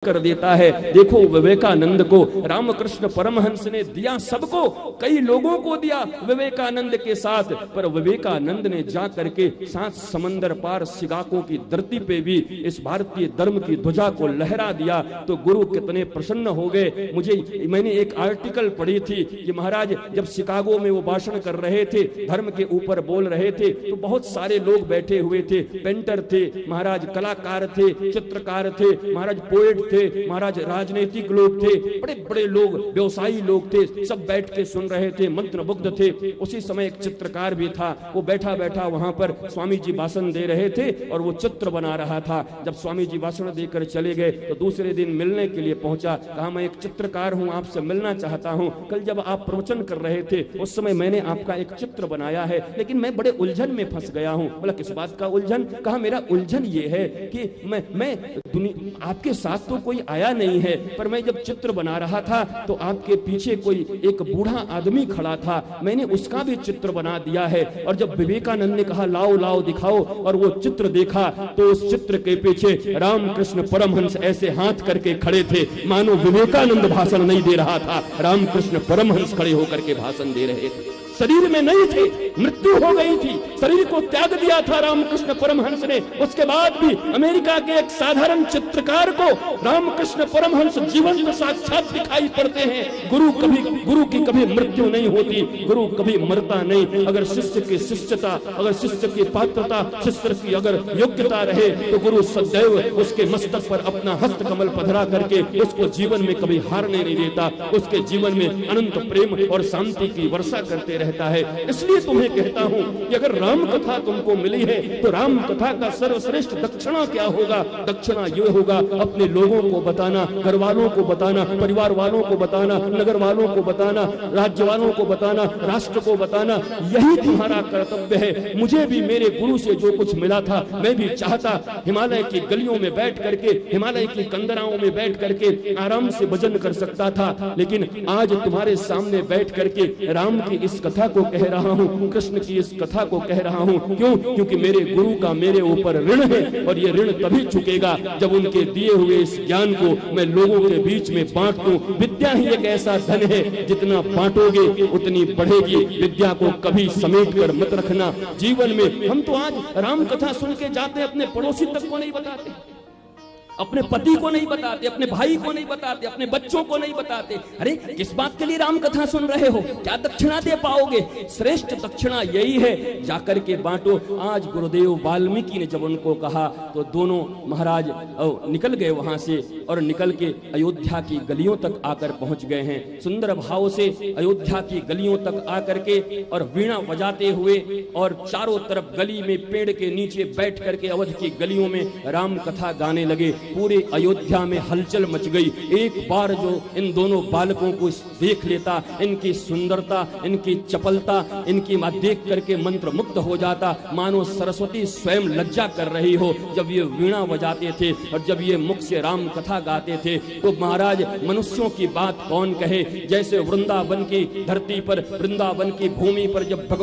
कर देता है। देखो विवेकानंद को रामकृष्ण परमहंस ने दिया सबको, कई लोगों को दिया विवेकानंद के साथ, पर विवेकानंद ने जा करके 7 समंदर पार शिकागो की धरती पे भी इस भारतीय धर्म की ध्वजा को लहरा दिया। तो गुरु कितने प्रसन्न हो गए। मैंने एक आर्टिकल पढ़ी थी कि महाराज जब शिकागो में वो भाषण कर रहे थे, धर्म के ऊपर बोल रहे थे, तो बहुत सारे लोग बैठे हुए थे, पेंटर थे महाराज, कलाकार थे, चित्रकार थे महाराज, पोएट थे महाराज, राजनीतिक लोग थे, बड़े बड़े लोग, व्यवसायी लोग थे, सब बैठ के सुन रहे थे, मंत्रमुग्ध थे। उसी समय एक चित्रकार भी था, वो बैठा बैठा वहां पर स्वामी जी भाषण दे रहे थे और वो चित्र बना रहा था। जब स्वामी जी भाषण देकर चले गए तो दूसरे दिन मिलने के लिए पहुंचा, कहा मैं एक चित्रकार हूं, आपसे मिलना चाहता हूं। कल जब आप प्रवचन कर रहे थे उस समय मैंने आपका एक चित्र बनाया है, लेकिन मैं बड़े उलझन में फंस गया हूं। बोला किस बात का उलझन? कहा मेरा उलझन ये है कि मैं आपके साथ तो कोई आया नहीं है, पर मैं जब चित्र बना रहा था तो आपके पीछे कोई एक बूढ़ा आदमी खड़ा था, मैंने उसका भी चित्र बना दिया है। और जब विवेकानंद ने कहा लाओ लाओ दिखाओ, और वो चित्र देखा तो उस चित्र के पीछे रामकृष्ण परमहंस ऐसे हाथ करके खड़े थे, मानो विवेकानंद भाषण नहीं दे रहा था, रामकृष्ण परमहंस खड़े होकर के भाषण दे रहे थे। शरीर में नहीं थे, मृत्यु हो गई थी, शरीर को त्याग दिया था रामकृष्ण परमहंस ने। उसके बाद भी अमेरिका के एक साधारण चित्रकार को रामकृष्ण परमहंस जीवंत साक्षात दिखाई पड़ते हैं। गुरु की कभी मृत्यु नहीं होती, गुरु कभी मरता नहीं। अगर शिष्य की शिष्यता, अगर शिष्य की पात्रता, शिष्य की अगर योग्यता रहे तो गुरु सदैव उसके मस्तक पर अपना हस्त कमल पधरा करके उसको जीवन में कभी हारने नहीं देता, उसके जीवन में अनंत प्रेम और शांति की वर्षा करते रहता है। इसलिए तुम्हें कहता हूं कि अगर राम कथा तुमको मिली है तो राम कथा का सर्वश्रेष्ठ दक्षिणा क्या होगा? दक्षिणा ये होगा अपने लोगों को बताना, घर वालों को बताना, परिवार वालों को बताना, नगर वालों को बताना, राज्य वालों को बताना, राष्ट्र को बताना। यही तुम्हारा कर्तव्य है। मुझे भी मेरे गुरु से जो कुछ मिला था, मैं भी चाहता हिमालय की गलियों में बैठ करके, हिमालय की कंदराओं में बैठ करके आराम से भजन कर सकता था, लेकिन आज तुम्हारे सामने बैठ करके राम की इस कथा को कह रहा हूं, कृष्ण की इस कथा को कह रहा हूं। क्यों? क्योंकि मेरे गुरु का मेरे ऊपर ऋण है, और ये ऋण तभी चुकेगा जब उनके दिए हुए इस ज्ञान को मैं लोगों के बीच में बांट दूं। विद्या ही एक ऐसा धन है, जितना बांटोगे उतनी बढ़ेगी। विद्या को कभी समेट कर मत रखना जीवन में। हम तो आज राम कथा सुन के जाते, अपने पड़ोसी तक को नहीं बताते, अपने पति को नहीं बताते, अपने भाई को नहीं बताते, अपने बच्चों को नहीं बताते। अरे किस बात के लिए राम कथा सुन रहे हो? क्या दक्षिणा दे पाओगे? श्रेष्ठ दक्षिणा यही है, जाकर के बांटो। आज गुरुदेव वाल्मीकि ने जब उनको कहा तो दोनों महाराज निकल गए वहां से, और निकल के अयोध्या की गलियों तक आकर पहुंच गए हैं। सुंदर भाव से अयोध्या की गलियों तक आकर के और वीणा बजाते हुए, और चारों तरफ गली में पेड़ के नीचे बैठ करके अवध की गलियों में राम कथा गाने लगे। पूरे अयोध्या में हलचल मच गई। एक बार जो इन दोनों बालकों को देख लेता, इनकी सुंदरता, इनकी चपलता, इनकी देख करके मंत्र मुक्त हो जाता, मानो सरस्वती स्वयं लज्जा कर रही हो। जब ये वीणा बजाते थे और जब ये मुख से राम कथा गाते थे तो महाराज मनुष्यों की बात कौन कहे। जैसे वृंदावन की धरती पर, वृंदावन की भूमि पर जब भगवान